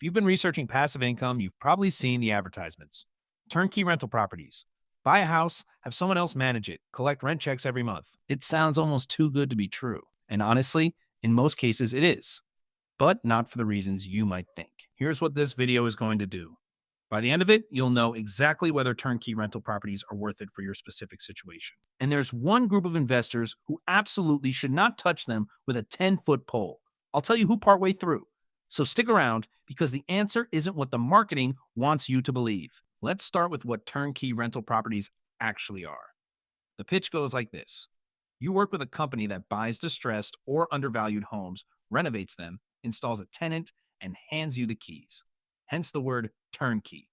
you've been researching passive income, you've probably seen the advertisements. Turnkey rental properties. Buy a house, have someone else manage it, collect rent checks every month. It sounds almost too good to be true. And honestly, in most cases, it is, but not for the reasons you might think. Here's what this video is going to do. By the end of it, you'll know exactly whether turnkey rental properties are worth it for your specific situation. And there's one group of investors who absolutely should not touch them with a 10-foot pole. I'll tell you who partway through. So stick around because the answer isn't what the marketing wants you to believe. Let's start with what turnkey rental properties actually are. The pitch goes like this. You work with a company that buys distressed or undervalued homes, renovates them, installs a tenant, and hands you the keys. Hence the word turnkey.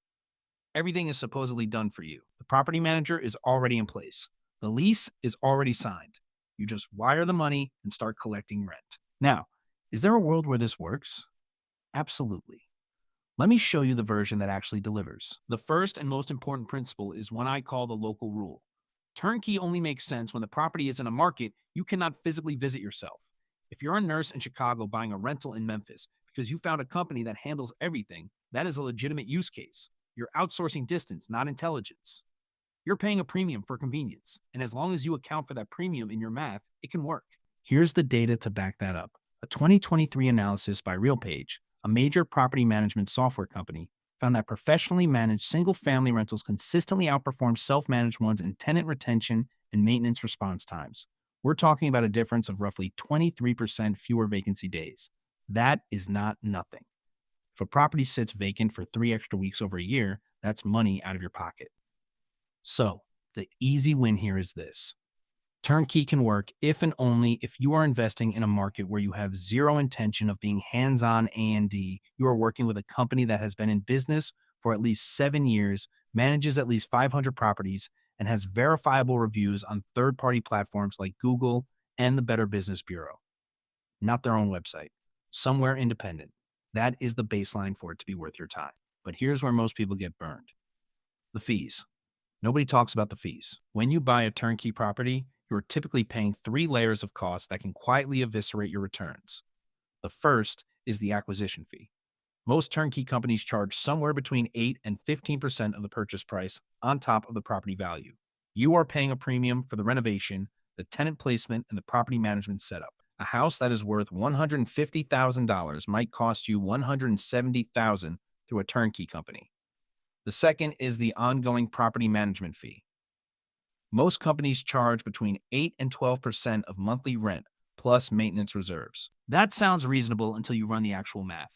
Everything is supposedly done for you. The property manager is already in place. The lease is already signed. You just wire the money and start collecting rent. Now, is there a world where this works? Absolutely. Let me show you the version that actually delivers. The first and most important principle is one I call the local rule. Turnkey only makes sense when the property is in a market you cannot physically visit yourself. If you're a nurse in Chicago buying a rental in Memphis because you found a company that handles everything, that is a legitimate use case. You're outsourcing distance, not intelligence. You're paying a premium for convenience, and as long as you account for that premium in your math, it can work. Here's the data to back that up. A 2023 analysis by RealPage, a major property management software company, found that professionally managed single-family rentals consistently outperform self-managed ones in tenant retention and maintenance response times. We're talking about a difference of roughly 23% fewer vacancy days. That is not nothing. If a property sits vacant for 3 extra weeks over a year, that's money out of your pocket. So, the easy win here is this. Turnkey can work if and only if you are investing in a market where you have zero intention of being hands-on A&D. You are working with a company that has been in business for at least 7 years, manages at least 500 properties, and has verifiable reviews on third-party platforms like Google and the Better Business Bureau. Not their own website. Somewhere independent. That is the baseline for it to be worth your time. But here's where most people get burned. The fees. Nobody talks about the fees. When you buy a turnkey property, you're typically paying 3 layers of costs that can quietly eviscerate your returns. The first is the acquisition fee. Most turnkey companies charge somewhere between 8 and 15% of the purchase price on top of the property value. You are paying a premium for the renovation, the tenant placement, and the property management setup. A house that is worth $150,000 might cost you $170,000 through a turnkey company. The second is the ongoing property management fee. Most companies charge between 8 and 12% of monthly rent plus maintenance reserves. That sounds reasonable until you run the actual math.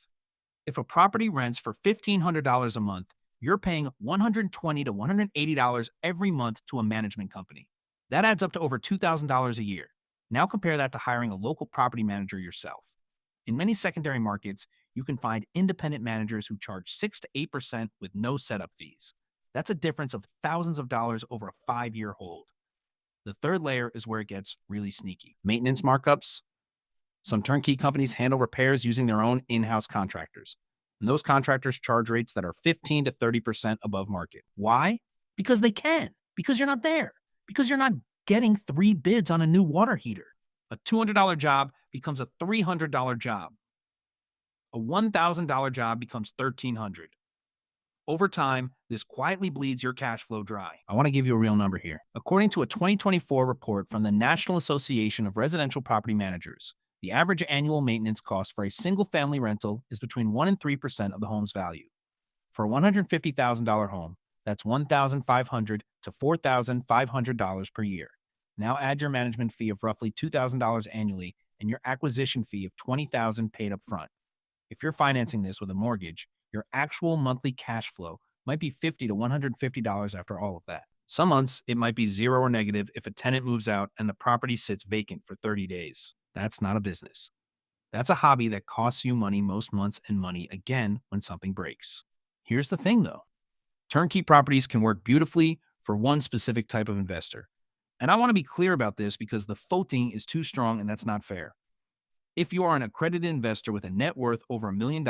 If a property rents for $1,500 a month, you're paying $120 to $180 every month to a management company. That adds up to over $2,000 a year. Now compare that to hiring a local property manager yourself. In many secondary markets, you can find independent managers who charge 6 to 8% with no setup fees. That's a difference of thousands of dollars over a 5-year hold. The third layer is where it gets really sneaky. Maintenance markups. Some turnkey companies handle repairs using their own in-house contractors. And those contractors charge rates that are 15 to 30% above market. Why? Because they can. Because you're not there. Because you're not getting 3 bids on a new water heater. A $200 job becomes a $300 job. A $1,000 job becomes $1,300. Over time, this quietly bleeds your cash flow dry. I want to give you a real number here. According to a 2024 report from the National Association of Residential Property Managers, the average annual maintenance cost for a single-family rental is between 1 and 3% of the home's value. For a $150,000 home, that's $1,500 to $4,500 per year. Now add your management fee of roughly $2,000 annually and your acquisition fee of $20,000 paid up front. If you're financing this with a mortgage, your actual monthly cash flow might be $50 to $150 after all of that. Some months, it might be zero or negative if a tenant moves out and the property sits vacant for 30 days. That's not a business. That's a hobby that costs you money most months and money again when something breaks. Here's the thing though. Turnkey properties can work beautifully for one specific type of investor. And I want to be clear about this because the voting is too strong and that's not fair. If you are an accredited investor with a net worth over $1 million,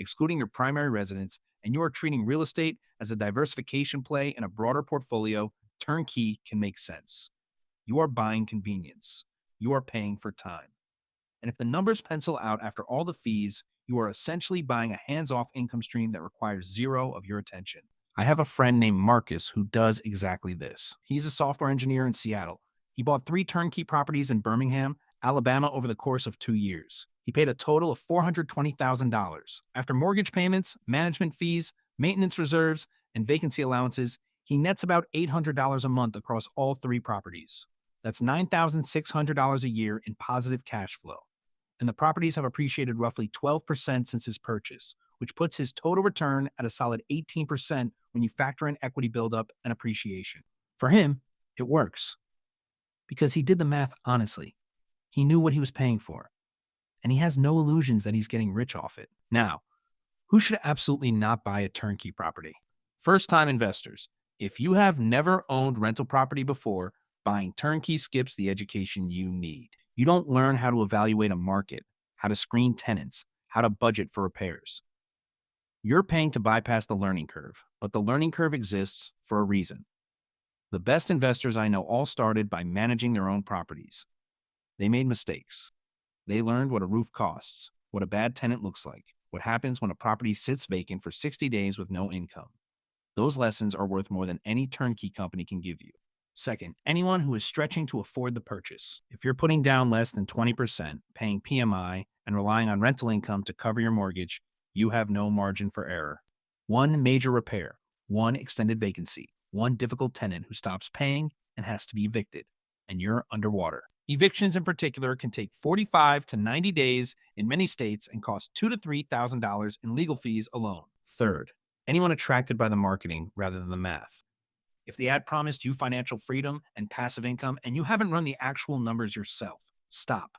excluding your primary residence, and you are treating real estate as a diversification play in a broader portfolio, turnkey can make sense. You are buying convenience. You are paying for time. And if the numbers pencil out after all the fees, You are essentially buying a hands-off income stream that requires zero of your attention. I have a friend named Marcus who does exactly this. He's a software engineer in Seattle. He bought 3 turnkey properties in Birmingham, Alabama over the course of 2 years. He paid a total of $420,000. After mortgage payments, management fees, maintenance reserves, and vacancy allowances, he nets about $800 a month across all 3 properties. That's $9,600 a year in positive cash flow. And the properties have appreciated roughly 12% since his purchase, which puts his total return at a solid 18% when you factor in equity buildup and appreciation. For him, it works because he did the math honestly. He knew what he was paying for, and he has no illusions that he's getting rich off it. Now, who should absolutely not buy a turnkey property? First-time investors. If you have never owned rental property before, buying turnkey skips the education you need. You don't learn how to evaluate a market, how to screen tenants, how to budget for repairs. You're paying to bypass the learning curve, but the learning curve exists for a reason. The best investors I know all started by managing their own properties. They made mistakes. They learned what a roof costs, what a bad tenant looks like, what happens when a property sits vacant for 60 days with no income. Those lessons are worth more than any turnkey company can give you. Second, anyone who is stretching to afford the purchase. If you're putting down less than 20%, paying PMI, and relying on rental income to cover your mortgage, you have no margin for error. One major repair, one extended vacancy, one difficult tenant who stops paying and has to be evicted, and you're underwater. Evictions in particular can take 45 to 90 days in many states and cost $2,000 to $3,000 in legal fees alone. Third, anyone attracted by the marketing rather than the math. If the ad promised you financial freedom and passive income and you haven't run the actual numbers yourself, stop.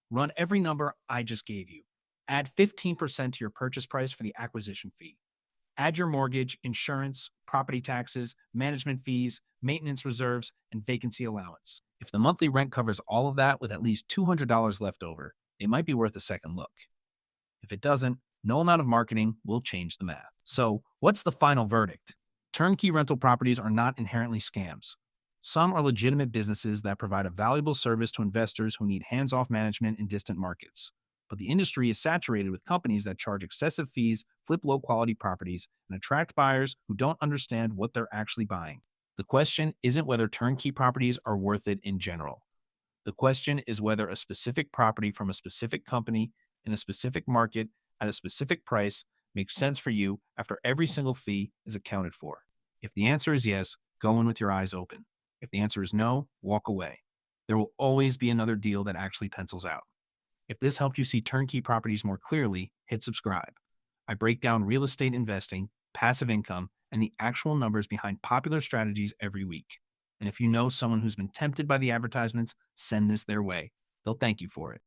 Run every number I just gave you. Add 15% to your purchase price for the acquisition fee. Add your mortgage, insurance, property taxes, management fees, maintenance reserves, and vacancy allowance. If the monthly rent covers all of that with at least $200 left over, it might be worth a second look. If it doesn't, no amount of marketing will change the math. So, what's the final verdict? Turnkey rental properties are not inherently scams. Some are legitimate businesses that provide a valuable service to investors who need hands-off management in distant markets. But the industry is saturated with companies that charge excessive fees, flip low-quality properties, and attract buyers who don't understand what they're actually buying. The question isn't whether turnkey properties are worth it in general. The question is whether a specific property from a specific company in a specific market at a specific price makes sense for you after every single fee is accounted for. If the answer is yes, go in with your eyes open. If the answer is no, walk away. There will always be another deal that actually pencils out. If this helped you see turnkey properties more clearly, hit subscribe. I break down real estate investing, passive income, and the actual numbers behind popular strategies every week. And if you know someone who's been tempted by the advertisements, send this their way. They'll thank you for it.